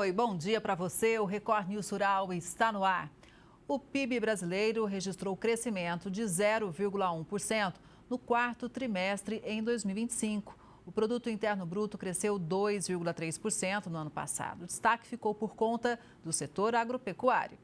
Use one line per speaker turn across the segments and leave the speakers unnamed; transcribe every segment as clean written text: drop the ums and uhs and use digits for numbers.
Oi, bom dia para você. O Record News Rural está no ar. O PIB brasileiro registrou crescimento de 0,1% no quarto trimestre em 2025. O Produto Interno Bruto cresceu 2,3% no ano passado. O destaque ficou por conta do setor agropecuário.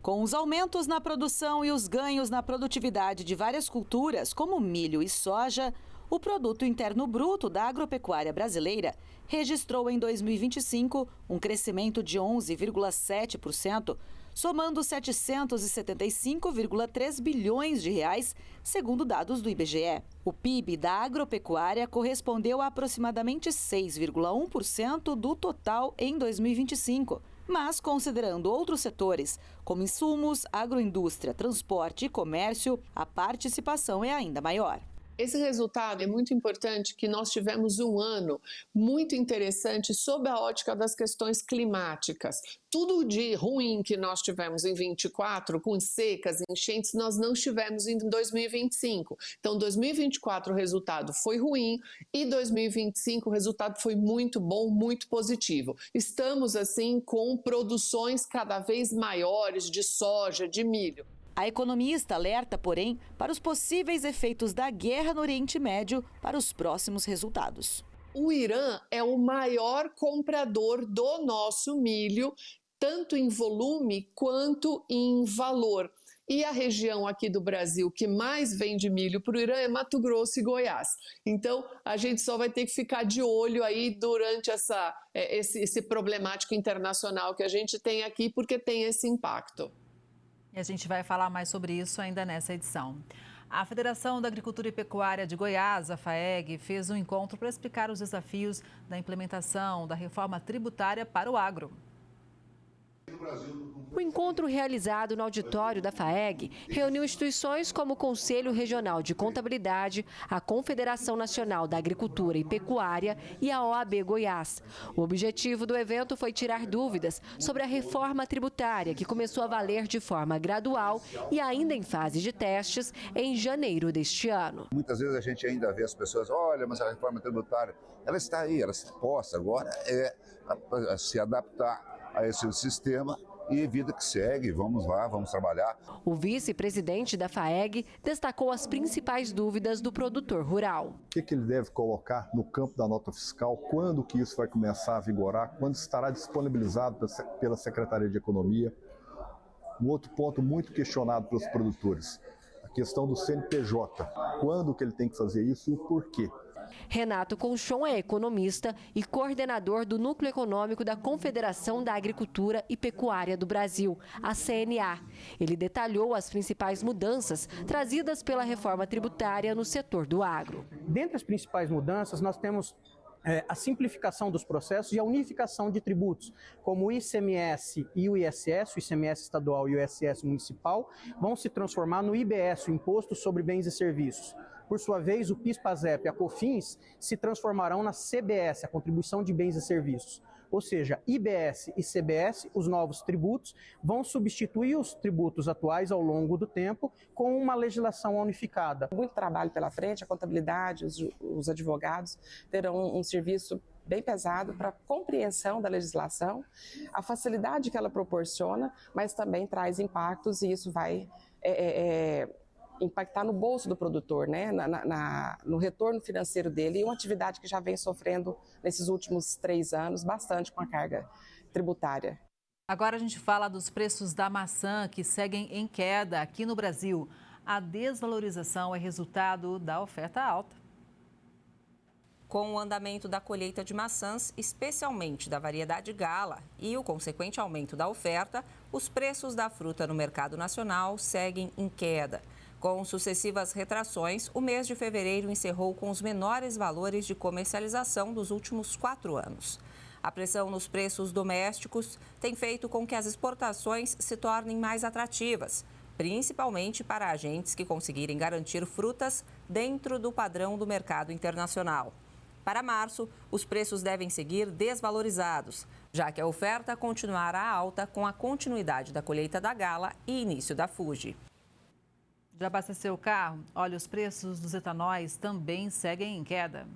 Com os aumentos na produção e os ganhos na produtividade de várias culturas, como milho e soja, o Produto Interno Bruto da agropecuária brasileira registrou em 2025 um crescimento de 11,7%, somando 775,3 bilhões de reais, segundo dados do IBGE. O PIB da agropecuária correspondeu a aproximadamente 6,1% do total em 2025. Mas, considerando outros setores, como insumos, agroindústria, transporte e comércio, a participação é ainda maior.
Esse resultado é muito importante, que nós tivemos um ano muito interessante sob a ótica das questões climáticas. Tudo de ruim que nós tivemos em 24, com secas, enchentes, nós não tivemos em 2025. Então, 2024 o resultado foi ruim e 2025 o resultado foi muito bom, muito positivo. Estamos, assim, com produções cada vez maiores de soja, de milho.
A economista alerta, porém, para os possíveis efeitos da guerra no Oriente Médio para os próximos resultados.
O Irã é o maior comprador do nosso milho, tanto em volume quanto em valor. E a região aqui do Brasil que mais vende milho para o Irã é Mato Grosso e Goiás. Então, a gente só vai ter que ficar de olho aí durante esse problemático internacional que a gente tem aqui, porque tem esse impacto.
E a gente vai falar mais sobre isso ainda nessa edição. A Federação da Agricultura e Pecuária de Goiás, a FAEG, fez um encontro para explicar os desafios da implementação da reforma tributária para o agro.
O encontro realizado no auditório da FAEG reuniu instituições como o Conselho Regional de Contabilidade, a Confederação Nacional da Agricultura e Pecuária e a OAB Goiás. O objetivo do evento foi tirar dúvidas sobre a reforma tributária, que começou a valer de forma gradual e ainda em fase de testes em janeiro deste ano.
Muitas vezes a gente ainda vê as pessoas, olha, mas a reforma tributária, ela está aí, ela está posta, agora é se adaptar a esse sistema e vida que segue, vamos lá, vamos trabalhar.
O vice-presidente da FAEG destacou as principais dúvidas do produtor rural.
O que ele deve colocar no campo da nota fiscal, quando que isso vai começar a vigorar, quando estará disponibilizado pela Secretaria de Economia. Um outro ponto muito questionado pelos produtores, a questão do CNPJ, quando que ele tem que fazer isso e o porquê.
Renato Conchon é economista e coordenador do Núcleo Econômico da Confederação da Agricultura e Pecuária do Brasil, a CNA. Ele detalhou as principais mudanças trazidas pela reforma tributária no setor do agro.
Dentre as principais mudanças, nós temos a simplificação dos processos e a unificação de tributos, como o ICMS e o ISS, o ICMS estadual e o ISS municipal, vão se transformar no IBS, o Imposto sobre Bens e Serviços. Por sua vez, o PIS, PASEP e a COFINS se transformarão na CBS, a Contribuição de Bens e Serviços. Ou seja, IBS e CBS, os novos tributos, vão substituir os tributos atuais ao longo do tempo com uma legislação unificada.
Muito trabalho pela frente, a contabilidade, os advogados terão um serviço bem pesado para a compreensão da legislação, a facilidade que ela proporciona, mas também traz impactos e isso vai impactar no bolso do produtor, né? No retorno financeiro dele, e uma atividade que já vem sofrendo nesses últimos 3 anos bastante com a carga tributária.
Agora a gente fala dos preços da maçã, que seguem em queda aqui no Brasil. A desvalorização é resultado da oferta alta.
Com o andamento da colheita de maçãs, especialmente da variedade Gala, e o consequente aumento da oferta, os preços da fruta no mercado nacional seguem em queda. Com sucessivas retrações, o mês de fevereiro encerrou com os menores valores de comercialização dos últimos 4 anos. A pressão nos preços domésticos tem feito com que as exportações se tornem mais atrativas, principalmente para agentes que conseguirem garantir frutas dentro do padrão do mercado internacional. Para março, os preços devem seguir desvalorizados, já que a oferta continuará alta com a continuidade da colheita da Gala e início da Fuji.
Já abasteceu o carro? Olha, os preços dos etanóis também seguem em queda.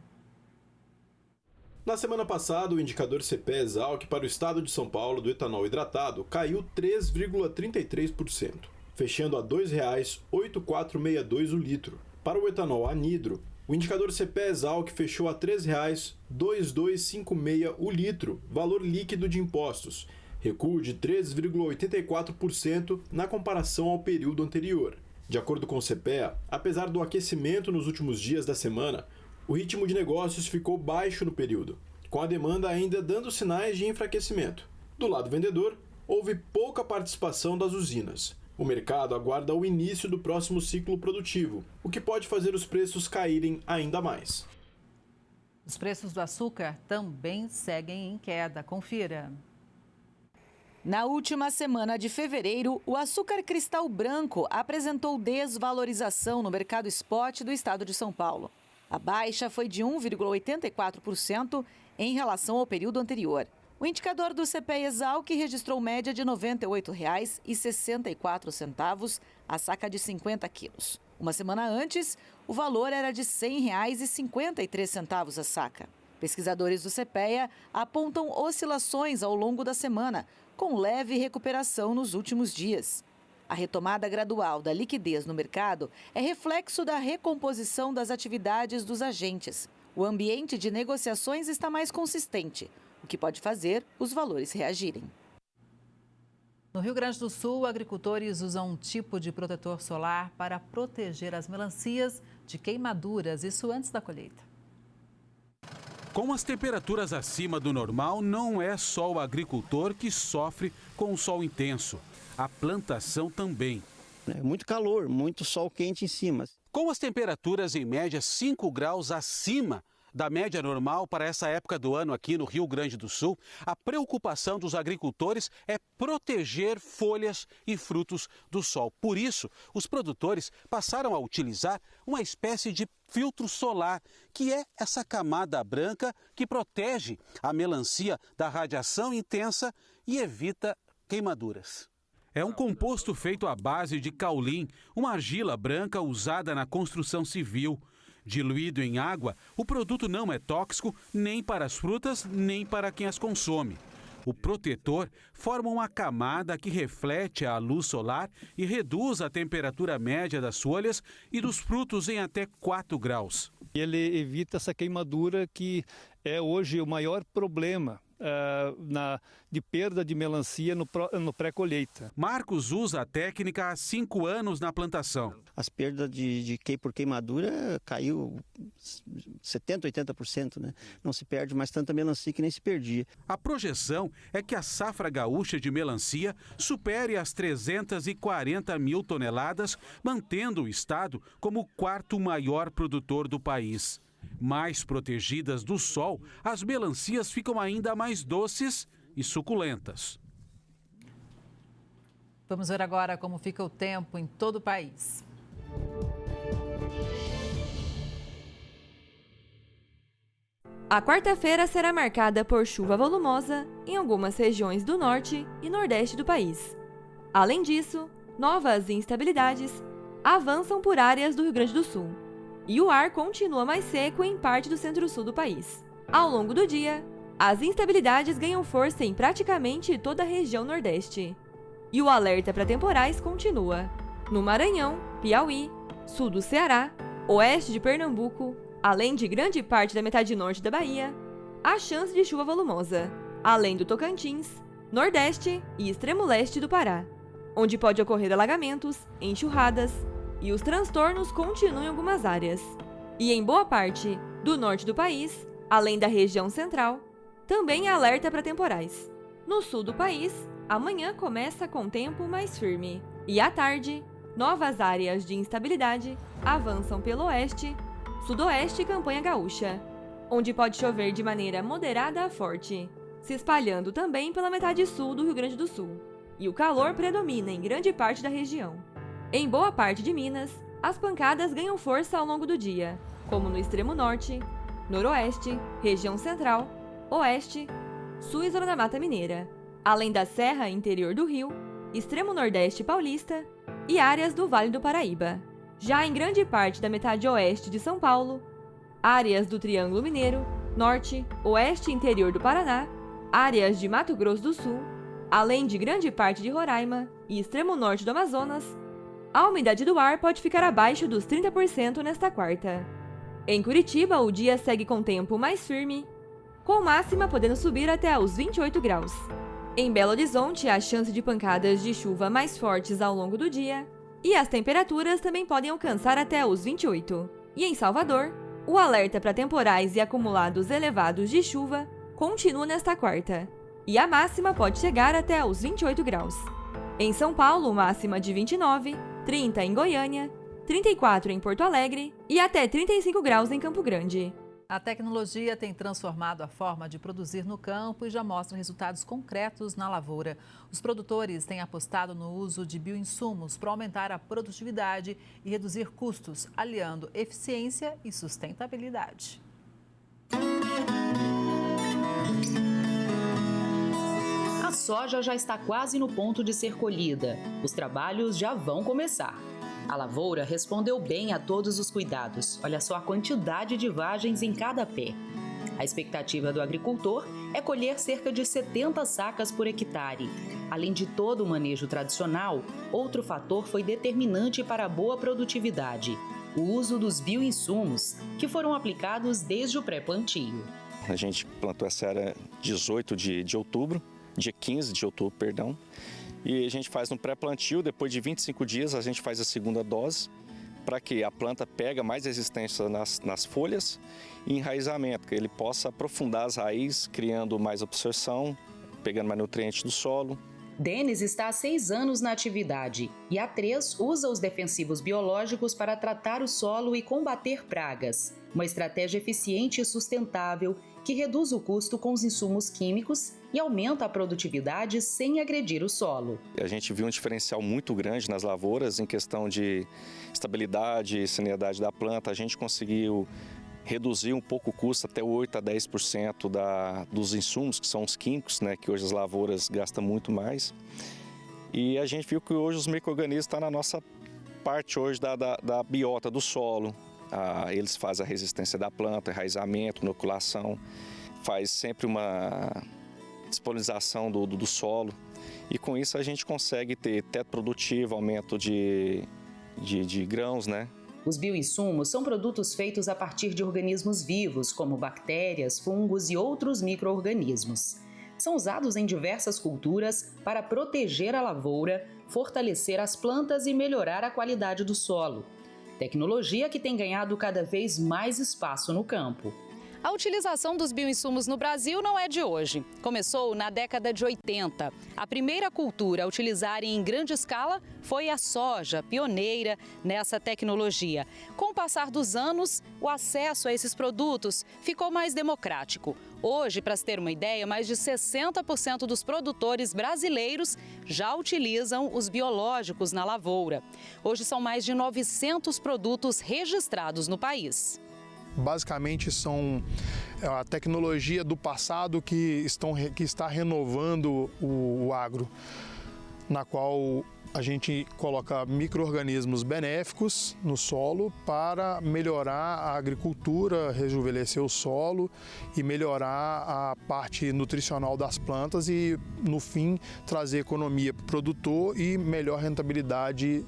Na semana passada, o indicador CPEA-Esalq para o estado de São Paulo do etanol hidratado caiu 3,33%, fechando a R$ 2,8462 o litro. Para o etanol anidro, o indicador CPEA-Esalq fechou a R$ 3,2256 o litro, valor líquido de impostos, recuo de 3,84% na comparação ao período anterior. De acordo com o CPEA, apesar do aquecimento nos últimos dias da semana, o ritmo de negócios ficou baixo no período, com a demanda ainda dando sinais de enfraquecimento. Do lado vendedor, houve pouca participação das usinas. O mercado aguarda o início do próximo ciclo produtivo, o que pode fazer os preços caírem ainda mais.
Os preços do açúcar também seguem em queda. Confira.
Na última semana de fevereiro, o açúcar cristal branco apresentou desvalorização no mercado spot do estado de São Paulo. A baixa foi de 1,84% em relação ao período anterior. O indicador do CPEA-Esalq registrou média de R$ 98,64 a saca de 50 quilos. Uma semana antes, o valor era de R$ 100,53 a saca. Pesquisadores do CPEA apontam oscilações ao longo da semana, com leve recuperação nos últimos dias. A retomada gradual da liquidez no mercado é reflexo da recomposição das atividades dos agentes. O ambiente de negociações está mais consistente, o que pode fazer os valores reagirem.
No Rio Grande do Sul, agricultores usam um tipo de protetor solar para proteger as melancias de queimaduras, isso antes da colheita.
Com as temperaturas acima do normal, não é só o agricultor que sofre com o sol intenso. A plantação também.
É muito calor, muito sol quente em cima.
Com as temperaturas em média 5 graus acima da média normal para essa época do ano aqui no Rio Grande do Sul, a preocupação dos agricultores é proteger folhas e frutos do sol. Por isso, os produtores passaram a utilizar uma espécie de filtro solar, que é essa camada branca que protege a melancia da radiação intensa e evita queimaduras. É um composto feito à base de caulim, uma argila branca usada na construção civil. Diluído em água, o produto não é tóxico nem para as frutas, nem para quem as consome. O protetor forma uma camada que reflete a luz solar e reduz a temperatura média das folhas e dos frutos em até 4 graus.
Ele evita essa queimadura que é hoje o maior problema de perda de melancia no pré-colheita.
Marcos usa a técnica há 5 anos na plantação.
As perdas por queimadura caiu 70%, 80%, né? Não se perde mais tanta melancia que nem se perdia.
A projeção é que a safra gaúcha de melancia supere as 340 mil toneladas, mantendo o estado como o 4º maior produtor do país. Mais protegidas do sol, as melancias ficam ainda mais doces e suculentas.
Vamos ver agora como fica o tempo em todo o país.
A quarta-feira será marcada por chuva volumosa em algumas regiões do norte e nordeste do país. Além disso, novas instabilidades avançam por áreas do Rio Grande do Sul. E o ar continua mais seco em parte do centro-sul do país. Ao longo do dia, as instabilidades ganham força em praticamente toda a região nordeste. E o alerta para temporais continua. No Maranhão, Piauí, sul do Ceará, oeste de Pernambuco, além de grande parte da metade norte da Bahia, há chance de chuva volumosa, além do Tocantins, nordeste e extremo leste do Pará, onde pode ocorrer alagamentos, enxurradas, e os transtornos continuam em algumas áreas. E em boa parte do norte do país, além da região central, também há alerta para temporais. No sul do país, amanhã começa com tempo mais firme. E à tarde, novas áreas de instabilidade avançam pelo oeste, sudoeste e campanha gaúcha, onde pode chover de maneira moderada a forte, se espalhando também pela metade sul do Rio Grande do Sul. E o calor predomina em grande parte da região. Em boa parte de Minas, as pancadas ganham força ao longo do dia, como no extremo norte, noroeste, região central, oeste, sul e zona da Mata Mineira, além da serra interior do Rio, extremo nordeste paulista e áreas do Vale do Paraíba. Já em grande parte da metade oeste de São Paulo, áreas do Triângulo Mineiro, norte, oeste e interior do Paraná, áreas de Mato Grosso do Sul, além de grande parte de Roraima e extremo norte do Amazonas, a umidade do ar pode ficar abaixo dos 30% nesta quarta. Em Curitiba, o dia segue com tempo mais firme, com máxima podendo subir até aos 28 graus. Em Belo Horizonte, há chance de pancadas de chuva mais fortes ao longo do dia, e as temperaturas também podem alcançar até os 28. E em Salvador, o alerta para temporais e acumulados elevados de chuva continua nesta quarta, e a máxima pode chegar até aos 28 graus. Em São Paulo, máxima de 29, 30 em Goiânia, 34 em Porto Alegre e até 35 graus em Campo Grande.
A tecnologia tem transformado a forma de produzir no campo e já mostra resultados concretos na lavoura. Os produtores têm apostado no uso de bioinsumos para aumentar a produtividade e reduzir custos, aliando eficiência e sustentabilidade.
A soja já está quase no ponto de ser colhida. Os trabalhos já vão começar. A lavoura respondeu bem a todos os cuidados. Olha só a quantidade de vagens em cada pé. A expectativa do agricultor é colher cerca de 70 sacas por hectare. Além de todo o manejo tradicional, outro fator foi determinante para a boa produtividade: o uso dos bioinsumos, que foram aplicados desde o pré-plantio.
A gente plantou essa área 18 de outubro, dia 15 de outubro, perdão. E a gente faz no pré-plantio, depois de 25 dias a gente faz a segunda dose, para que a planta pegue mais resistência nas folhas e enraizamento, que ele possa aprofundar as raízes, criando mais absorção, pegando mais nutrientes do solo.
Denis está há 6 anos na atividade e há 3 usa os defensivos biológicos para tratar o solo e combater pragas. Uma estratégia eficiente e sustentável que reduz o custo com os insumos químicos e aumenta a produtividade sem agredir o solo.
A gente viu um diferencial muito grande nas lavouras em questão de estabilidade e saneidade da planta. A gente conseguiu reduzir um pouco o custo, até 8 a 10% dos insumos, que são os químicos, né, que hoje as lavouras gastam muito mais. E a gente viu que hoje os micro-organismos estão na nossa parte hoje da biota do solo. Eles fazem a resistência da planta, enraizamento, inoculação, faz sempre uma despolinização do solo. E com isso a gente consegue ter teto produtivo, aumento de grãos, né?
Os bioinsumos são produtos feitos a partir de organismos vivos, como bactérias, fungos e outros micro-organismos. São usados em diversas culturas para proteger a lavoura, fortalecer as plantas e melhorar a qualidade do solo. Tecnologia que tem ganhado cada vez mais espaço no campo.
A utilização dos bioinsumos no Brasil não é de hoje. Começou na década de 80. A primeira cultura a utilizar em grande escala foi a soja, pioneira nessa tecnologia. Com o passar dos anos, o acesso a esses produtos ficou mais democrático. Hoje, para se ter uma ideia, mais de 60% dos produtores brasileiros já utilizam os biológicos na lavoura. Hoje são mais de 900 produtos registrados no país.
Basicamente são a tecnologia do passado que está renovando o agro, na qual a gente coloca micro-organismos benéficos no solo para melhorar a agricultura, rejuvenescer o solo e melhorar a parte nutricional das plantas e, no fim, trazer economia para o produtor e melhor rentabilidade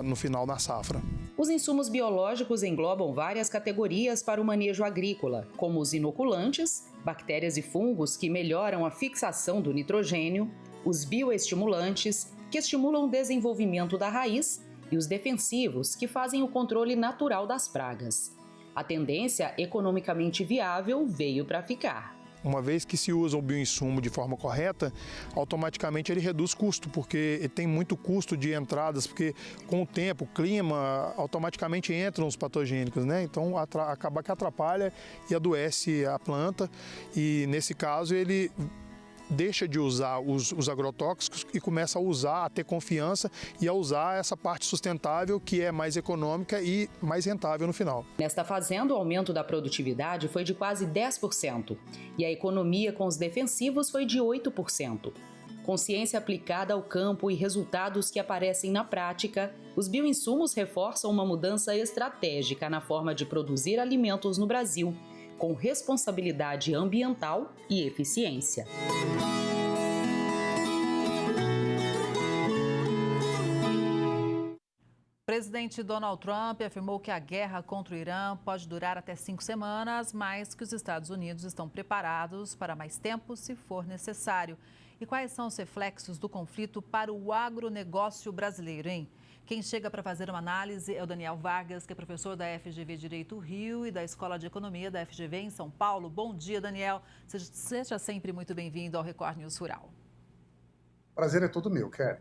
no final da safra.
Os insumos biológicos englobam várias categorias para o manejo agrícola, como os inoculantes, bactérias e fungos que melhoram a fixação do nitrogênio, os bioestimulantes, que estimulam o desenvolvimento da raiz, e os defensivos, que fazem o controle natural das pragas. A tendência economicamente viável veio para ficar.
Uma vez que se usa o bioinsumo de forma correta, automaticamente ele reduz custo, porque ele tem muito custo de entradas, porque com o tempo, o clima, automaticamente entram os patogênicos, né? Então acaba que atrapalha e adoece a planta, e nesse caso ele deixa de usar os agrotóxicos e começa a usar, a ter confiança e a usar essa parte sustentável que é mais econômica e mais rentável no final.
Nesta fazenda, o aumento da produtividade foi de quase 10% e a economia com os defensivos foi de 8%. Consciência aplicada ao campo e resultados que aparecem na prática, os bioinsumos reforçam uma mudança estratégica na forma de produzir alimentos no Brasil, com responsabilidade ambiental e eficiência.
O presidente Donald Trump afirmou que a guerra contra o Irã pode durar até 5 semanas, mas que os Estados Unidos estão preparados para mais tempo se for necessário. E quais são os reflexos do conflito para o agronegócio brasileiro, hein? Quem chega para fazer uma análise é o Daniel Vargas, que é professor da FGV Direito Rio e da Escola de Economia da FGV em São Paulo. Bom dia, Daniel. Seja sempre muito bem-vindo ao Record News Rural.
Prazer é todo meu, Kelly.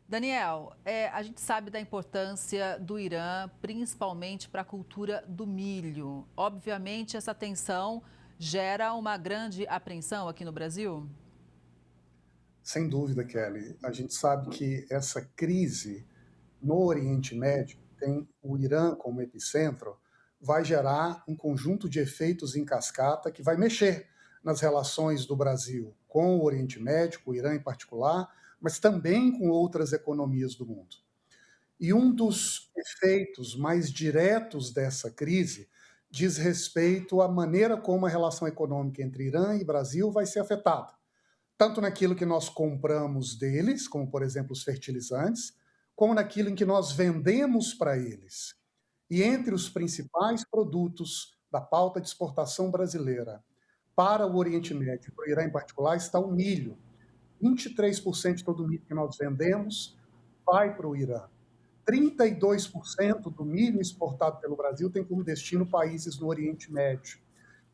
Daniel, a gente sabe da importância do Irã, principalmente para a cultura do milho. Obviamente, essa tensão gera uma grande apreensão aqui no Brasil?
Sem dúvida, Kelly. A gente sabe que essa crise no Oriente Médio, tem o Irã como epicentro, vai gerar um conjunto de efeitos em cascata que vai mexer nas relações do Brasil com o Oriente Médio, com o Irã em particular, mas também com outras economias do mundo. E um dos efeitos mais diretos dessa crise diz respeito à maneira como a relação econômica entre Irã e Brasil vai ser afetada, tanto naquilo que nós compramos deles, como, por exemplo, os fertilizantes, como naquilo em que nós vendemos para eles. E entre os principais produtos da pauta de exportação brasileira para o Oriente Médio, para o Irã em particular, está o milho. 23% de todo o milho que nós vendemos vai para o Irã. 32% do milho exportado pelo Brasil tem como destino países do Oriente Médio.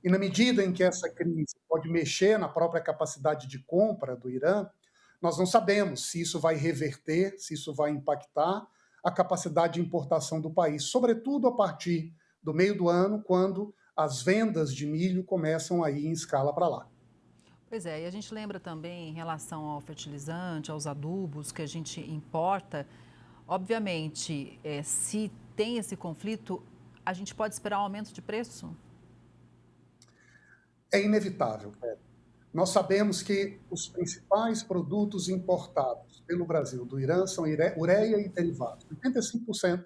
E na medida em que essa crise pode mexer na própria capacidade de compra do Irã, nós não sabemos se isso vai reverter, se isso vai impactar a capacidade de importação do país, sobretudo a partir do meio do ano, quando as vendas de milho começam a ir em escala para lá.
Pois é, e a gente lembra também em relação ao fertilizante, aos adubos que a gente importa. Obviamente, se tem esse conflito, a gente pode esperar um aumento de preço?
É inevitável, Pedro. Nós sabemos que os principais produtos importados pelo Brasil do Irã são ureia e derivados. 85%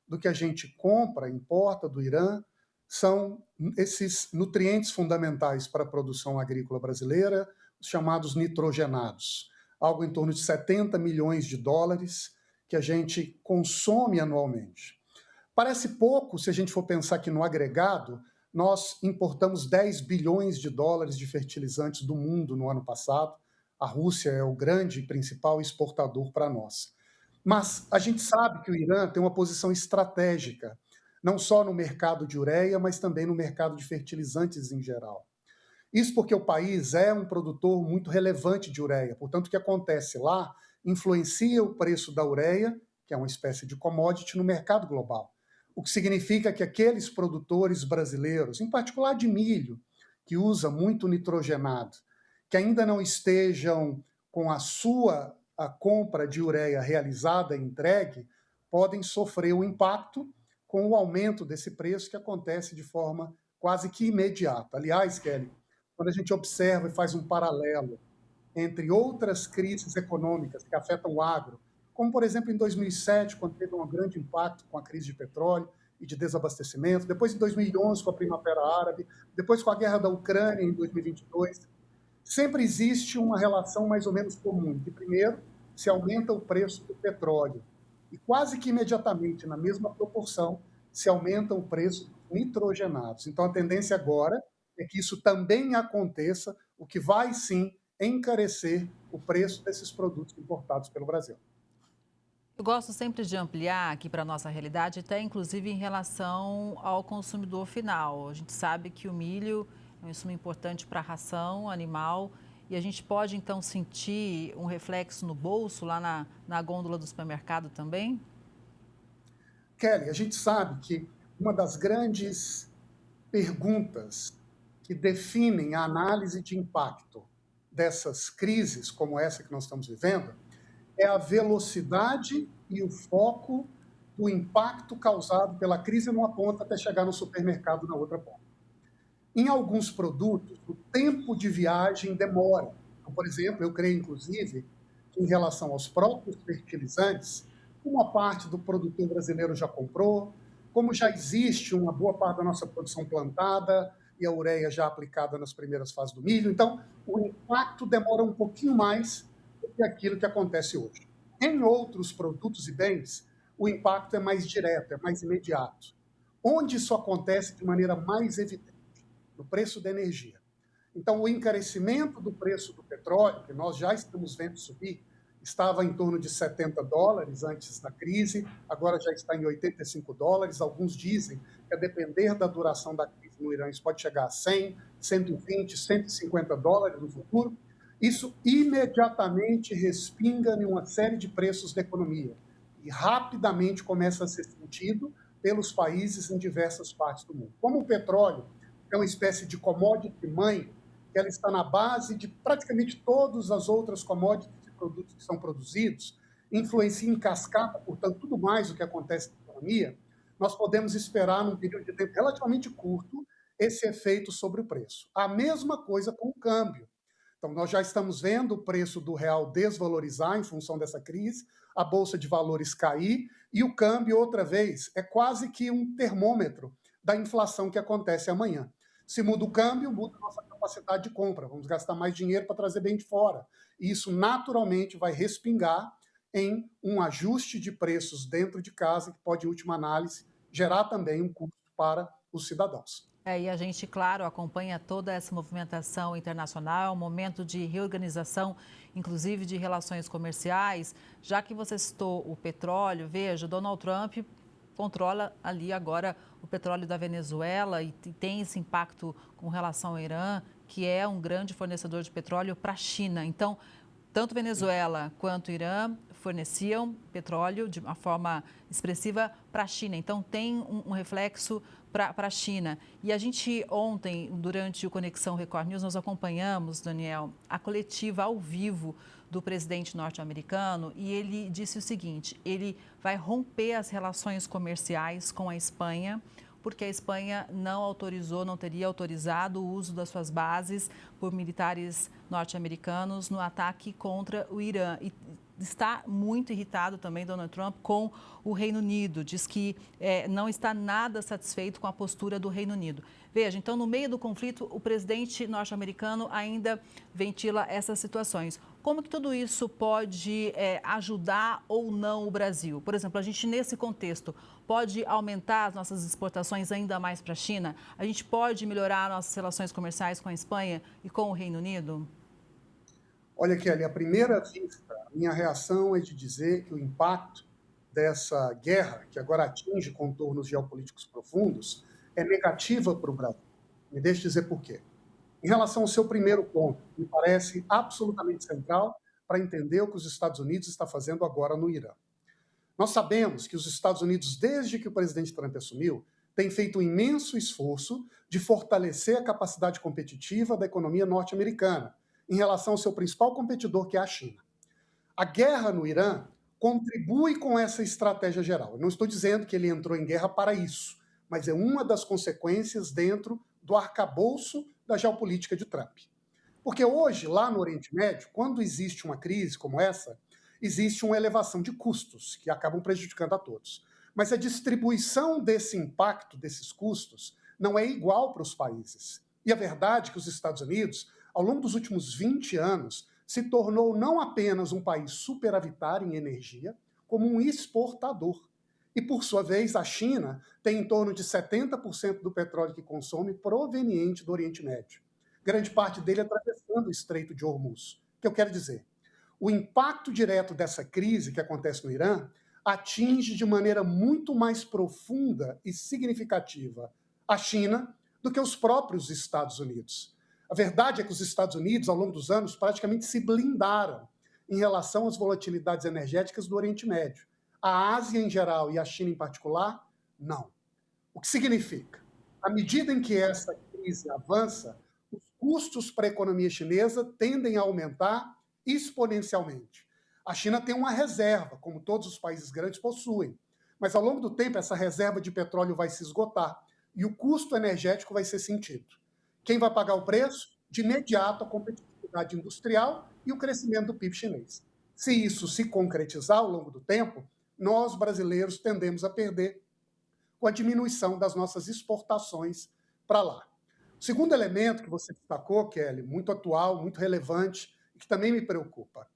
do que a gente compra, importa do Irã, são esses nutrientes fundamentais para a produção agrícola brasileira, os chamados nitrogenados. Algo em torno de 70 milhões de dólares que a gente consome anualmente. Parece pouco se a gente for pensar que no agregado nós importamos 10 bilhões de dólares de fertilizantes do mundo no ano passado. A Rússia é o grande e principal exportador para nós. Mas a gente sabe que o Irã tem uma posição estratégica, não só no mercado de ureia, mas também no mercado de fertilizantes em geral. Isso porque o país é um produtor muito relevante de ureia, portanto, o que acontece lá influencia o preço da ureia, que é uma espécie de commodity, no mercado global. O que significa que aqueles produtores brasileiros, em particular de milho, que usa muito nitrogenado, que ainda não estejam com a compra de ureia realizada e entregue, podem sofrer o impacto com o aumento desse preço que acontece de forma quase que imediata. Aliás, Kelly, quando a gente observa e faz um paralelo entre outras crises econômicas que afetam o agro, como, por exemplo, em 2007, quando teve um grande impacto com a crise de petróleo e de desabastecimento, depois em 2011 com a Primavera Árabe, depois com a guerra da Ucrânia em 2022, sempre existe uma relação mais ou menos comum, que primeiro se aumenta o preço do petróleo e quase que imediatamente, na mesma proporção, se aumenta o preço dos nitrogenados. Então a tendência agora é que isso também aconteça, o que vai sim encarecer o preço desses produtos importados pelo Brasil.
Eu gosto sempre de ampliar aqui para a nossa realidade, até inclusive em relação ao consumidor final. A gente sabe que o milho é um insumo importante para a ração animal e a gente pode então sentir um reflexo no bolso, lá na gôndola do supermercado também?
Kelly, a gente sabe que uma das grandes perguntas que definem a análise de impacto dessas crises, como essa que nós estamos vivendo, é a velocidade e o foco do impacto causado pela crise numa ponta até chegar no supermercado na outra ponta. Em alguns produtos, o tempo de viagem demora. Então, por exemplo, eu creio, inclusive, que em relação aos próprios fertilizantes, uma parte do produtor brasileiro já comprou, como já existe uma boa parte da nossa produção plantada, e a ureia já aplicada nas primeiras fases do milho. Então, o impacto demora um pouquinho mais do que aquilo que acontece hoje. Em outros produtos e bens, o impacto é mais direto, é mais imediato. Onde isso acontece de maneira mais evidente? No preço da energia. Então, o encarecimento do preço do petróleo, que nós já estamos vendo subir, estava em torno de $70 antes da crise, agora já está em $85. Alguns dizem que, a depender da duração da crise no Irã, isso pode chegar a 100, 120, $150 no futuro. Isso imediatamente respinga em uma série de preços da economia e rapidamente começa a ser sentido pelos países em diversas partes do mundo. Como o petróleo é uma espécie de commodity mãe, que ela está na base de praticamente todas as outras commodities e produtos que são produzidos, influencia em cascata, portanto, tudo mais o que acontece na economia, nós podemos esperar, num período de tempo relativamente curto, esse efeito sobre o preço. A mesma coisa com o câmbio. Então, nós já estamos vendo o preço do real desvalorizar em função dessa crise, a Bolsa de Valores cair, e o câmbio, outra vez, é quase que um termômetro da inflação que acontece amanhã. Se muda o câmbio, muda a nossa capacidade de compra. Vamos gastar mais dinheiro para trazer bem de fora. E isso, naturalmente, vai respingar em um ajuste de preços dentro de casa, que pode, em última análise, gerar também um custo para os cidadãos.
E a gente, claro, acompanha toda essa movimentação internacional, um momento de reorganização, inclusive de relações comerciais. Já que você citou o petróleo, veja, Donald Trump controla ali agora o petróleo da Venezuela e tem esse impacto com relação ao Irã, que é um grande fornecedor de petróleo para a China. Então, tanto Venezuela quanto Irã forneciam petróleo de uma forma expressiva para a China. Então, tem um reflexo para a China. E a gente ontem, durante o Conexão Record News, nós acompanhamos, Daniel, a coletiva ao vivo do presidente norte-americano e ele disse o seguinte: ele vai romper as relações comerciais com a Espanha, porque a Espanha não teria autorizado o uso das suas bases por militares norte-americanos no ataque contra o Irã. E está muito irritado também, Donald Trump, com o Reino Unido. Diz que não está nada satisfeito com a postura do Reino Unido. Veja, então, no meio do conflito, o presidente norte-americano ainda ventila essas situações. Como que tudo isso pode ajudar ou não o Brasil? Por exemplo, a gente, nesse contexto, pode aumentar as nossas exportações ainda mais para a China? A gente pode melhorar nossas relações comerciais com a Espanha e com o Reino Unido?
Olha, Kelly, à primeira vista, a minha reação é de dizer que o impacto dessa guerra, que agora atinge contornos geopolíticos profundos, é negativa para o Brasil. Me deixe dizer por quê. Em relação ao seu primeiro ponto, me parece absolutamente central para entender o que os Estados Unidos está fazendo agora no Irã. Nós sabemos que os Estados Unidos, desde que o presidente Trump assumiu, têm feito um imenso esforço de fortalecer a capacidade competitiva da economia norte-americana em relação ao seu principal competidor, que é a China. A guerra no Irã contribui com essa estratégia geral. Eu não estou dizendo que ele entrou em guerra para isso, mas é uma das consequências dentro do arcabouço da geopolítica de Trump. Porque hoje, lá no Oriente Médio, quando existe uma crise como essa, existe uma elevação de custos que acabam prejudicando a todos. Mas a distribuição desse impacto, desses custos, não é igual para os países. E a verdade é que os Estados Unidos, ao longo dos últimos 20 anos, se tornou não apenas um país superavitário em energia, como um exportador. E, por sua vez, a China tem em torno de 70% do petróleo que consome proveniente do Oriente Médio. Grande parte dele atravessando o Estreito de Hormuz. O que eu quero dizer? O impacto direto dessa crise que acontece no Irã atinge de maneira muito mais profunda e significativa a China do que os próprios Estados Unidos. A verdade é que os Estados Unidos, ao longo dos anos, praticamente se blindaram em relação às volatilidades energéticas do Oriente Médio. A Ásia em geral e a China em particular, não. O que significa? À medida em que essa crise avança, os custos para a economia chinesa tendem a aumentar exponencialmente. A China tem uma reserva, como todos os países grandes possuem, mas ao longo do tempo essa reserva de petróleo vai se esgotar e o custo energético vai ser sentido. Quem vai pagar o preço? De imediato, a competitividade industrial e o crescimento do PIB chinês. Se isso se concretizar ao longo do tempo, nós, brasileiros, tendemos a perder com a diminuição das nossas exportações para lá. O segundo elemento que você destacou, Kelly, muito atual, muito relevante e que também me preocupa.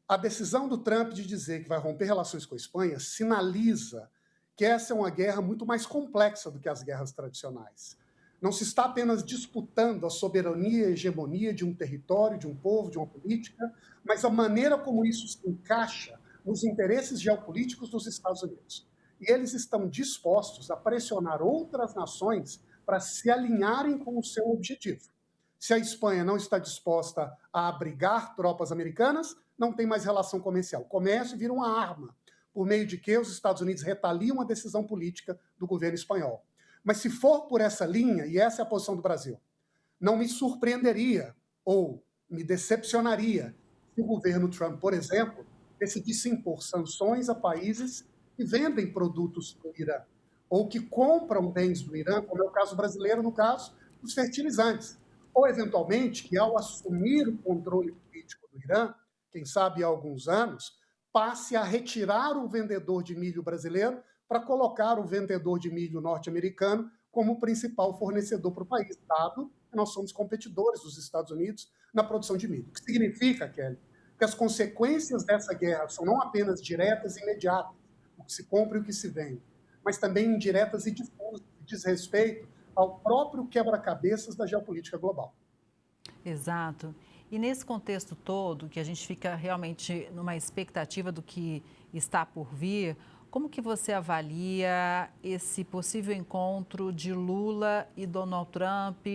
A decisão do Trump de dizer que vai romper relações com a Espanha sinaliza que essa é uma guerra muito mais complexa do que as guerras tradicionais. Não se está apenas disputando a soberania e a hegemonia de um território, de um povo, de uma política, mas a maneira como isso se encaixa nos interesses geopolíticos dos Estados Unidos. E eles estão dispostos a pressionar outras nações para se alinharem com o seu objetivo. Se a Espanha não está disposta a abrigar tropas americanas, não tem mais relação comercial. O comércio vira uma arma, por meio de que os Estados Unidos retaliam a decisão política do governo espanhol. Mas se for por essa linha, e essa é a posição do Brasil, não me surpreenderia ou me decepcionaria se o governo Trump, por exemplo, decidisse impor sanções a países que vendem produtos do Irã ou que compram bens do Irã, como é o caso brasileiro, no caso dos fertilizantes. Ou, eventualmente, que ao assumir o controle político do Irã, quem sabe há alguns anos, passe a retirar o vendedor de milho brasileiro para colocar o vendedor de milho norte-americano como principal fornecedor para o país, dado que nós somos competidores dos Estados Unidos na produção de milho. O que significa, Kelly, que as consequências dessa guerra são não apenas diretas e imediatas, o que se compra e o que se vende, mas também indiretas e difusas, que diz respeito ao próprio quebra-cabeças da geopolítica global.
Exato. E nesse contexto todo, que a gente fica realmente numa expectativa do que está por vir, como que você avalia esse possível encontro de Lula e Donald Trump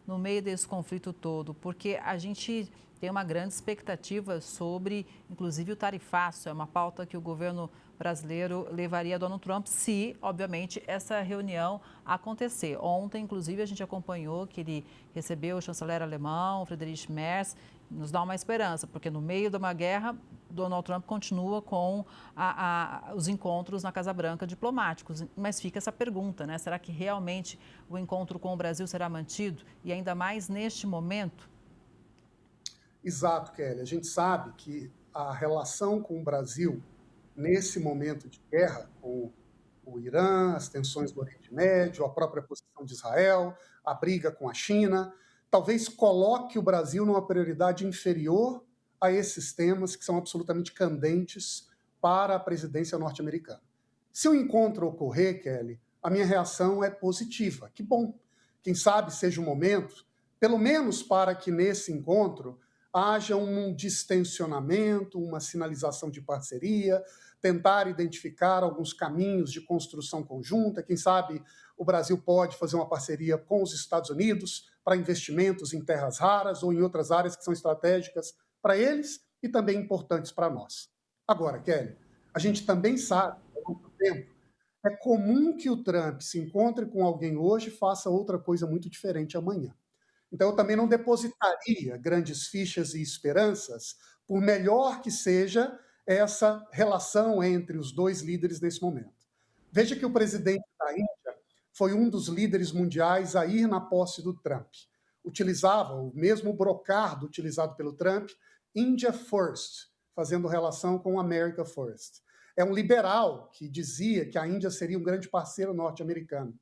no meio desse conflito todo? Porque a gente tem uma grande expectativa sobre, inclusive, o tarifaço. É uma pauta que o governo brasileiro levaria a Donald Trump se, obviamente, essa reunião acontecer. Ontem, inclusive, a gente acompanhou que ele recebeu o chanceler alemão, Friedrich Merz. Nos dá uma esperança, porque no meio de uma guerra, Donald Trump continua com os encontros na Casa Branca diplomáticos. Mas fica essa pergunta, né? Será que realmente o encontro com o Brasil será mantido? E ainda mais neste momento?
Exato, Kelly. A gente sabe que a relação com o Brasil, nesse momento de guerra, com o Irã, as tensões do Oriente Médio, a própria posição de Israel, a briga com a China, talvez coloque o Brasil numa prioridade inferior a esses temas que são absolutamente candentes para a presidência norte-americana. Se o encontro ocorrer, Kelly, a minha reação é positiva. Que bom. Quem sabe seja o momento, pelo menos para que nesse encontro haja um distensionamento, uma sinalização de parceria, tentar identificar alguns caminhos de construção conjunta. Quem sabe o Brasil pode fazer uma parceria com os Estados Unidos para investimentos em terras raras ou em outras áreas que são estratégicas para eles e também importantes para nós. Agora, Kelly, a gente também sabe, há muito tempo, é comum que o Trump se encontre com alguém hoje e faça outra coisa muito diferente amanhã. Então, eu também não depositaria grandes fichas e esperanças, por melhor que seja essa relação entre os dois líderes nesse momento. Veja que o presidente da Índia foi um dos líderes mundiais a ir na posse do Trump. Utilizava o mesmo brocardo utilizado pelo Trump, India First, fazendo relação com America First. É um liberal que dizia que a Índia seria um grande parceiro norte-americano.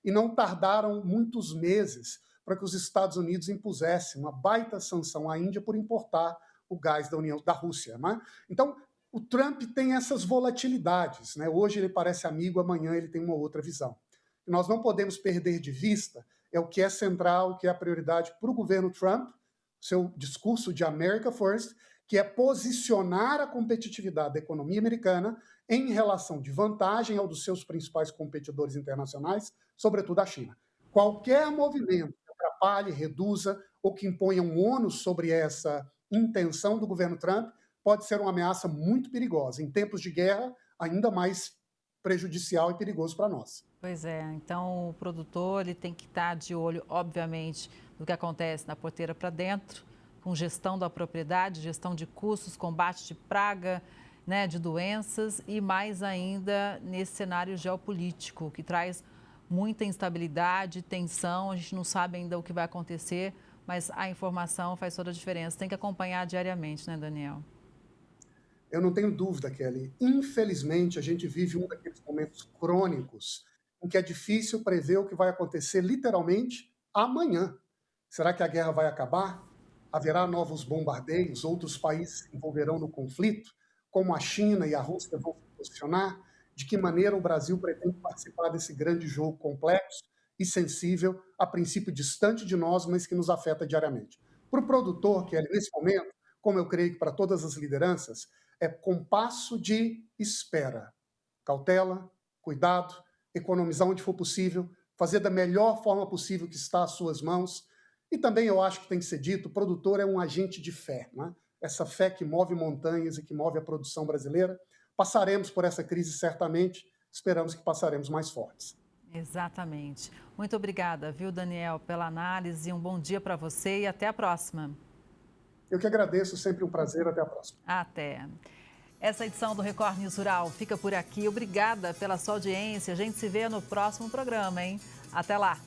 E não tardaram muitos meses para que os Estados Unidos impusessem uma baita sanção à Índia por importar o gás da Rússia. Né? Então, o Trump tem essas volatilidades. Né? Hoje ele parece amigo, amanhã ele tem uma outra visão. E nós não podemos perder de vista o que é central, o que é a prioridade para o governo Trump, seu discurso de America First, que é posicionar a competitividade da economia americana em relação de vantagem ao dos seus principais competidores internacionais, sobretudo a China. Qualquer movimento que atrapalhe, reduza ou que imponha um ônus sobre essa intenção do governo Trump pode ser uma ameaça muito perigosa. Em tempos de guerra, ainda mais prejudicial e perigoso para nós.
Pois é, então o produtor ele tem que estar de olho, obviamente, no que acontece na porteira para dentro, com gestão da propriedade, gestão de custos, combate de praga, né, de doenças e mais ainda nesse cenário geopolítico que traz muita instabilidade, tensão, a gente não sabe ainda o que vai acontecer, mas a informação faz toda a diferença. Tem que acompanhar diariamente, né, Daniel?
Eu não tenho dúvida, Kelly. Infelizmente, a gente vive um daqueles momentos crônicos em que é difícil prever o que vai acontecer literalmente amanhã. Será que a guerra vai acabar? Haverá novos bombardeios? Outros países se envolverão no conflito? Como a China e a Rússia vão se posicionar? De que maneira o Brasil pretende participar desse grande jogo complexo e sensível, a princípio distante de nós, mas que nos afeta diariamente? Para o produtor, que é nesse momento, como eu creio que para todas as lideranças, é compasso de espera, cautela, cuidado, economizar onde for possível, fazer da melhor forma possível que está às suas mãos. E também eu acho que tem que ser dito, o produtor é um agente de fé, né? Essa fé que move montanhas e que move a produção brasileira. Passaremos por essa crise certamente, esperamos que passaremos mais fortes.
Exatamente. Muito obrigada, viu, Daniel, pela análise. Um bom dia para você e até a próxima.
Eu que agradeço, sempre um prazer. Até a próxima.
Até. Essa edição do Record News Rural fica por aqui. Obrigada pela sua audiência. A gente se vê no próximo programa, hein? Até lá.